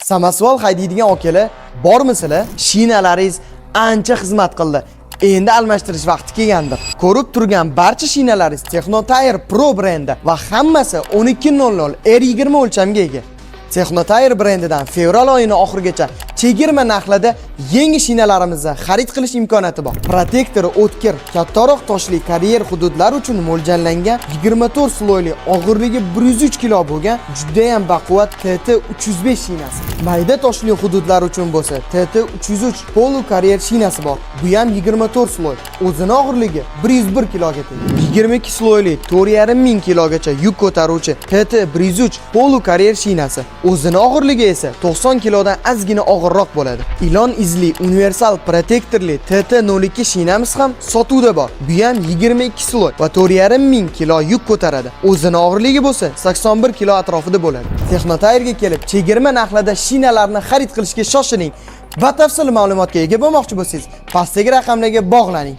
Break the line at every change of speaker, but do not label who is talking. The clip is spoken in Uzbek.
Samasval haydaydigan akalar bormisizlar? Shinalaringiz ancha xizmat qildi. Endi almashtirish vaqti kelgandir. Ko'rib turgan barcha shinalaringiz Technotire Pro brendi va hammasi 1200 R20 o'lchamga ega. Technotire brendidan fevral oyining oxirigacha chegirma narxlarda yangi shinalarimizni xarid qilish imkoniyati bor. Protektori o'tkir, kattaroq toshli karyer hududlar uchun mo'ljallangan 24 sloyli, og'irligi 103 kg bo'lgan juda ham baquvvat TT305 shinasi. Mayda toshli hududlar uchun bo'lsa TT303 polo karyer shinasi bor. Bu ham 24 sloy. O'zining og'irligi 101 kg ga teng. 22 sloyli 4,5 kg gacha yuk ko'taruvchi TT103 polo karyer shinasi. O'zining og'irligi esa 90 kg dan ozgina og'irroq bo'ladi. Ilon izli universal protektorli TT02 shinamiz ham sotuvda bor. Bu ham 22 sloy va 4,5 kg yuk ko'taradi. O'zining og'irligi bo'lsa 81 kg atrofida bo'ladi. Technotire ga kelib, chegirma narxlarda shinalarni xarid qilishga shoshiling. Batafsil ma'lumotga ega bo'lmoqchi bo'lsangiz, pastdagi raqamlarga bog'laning.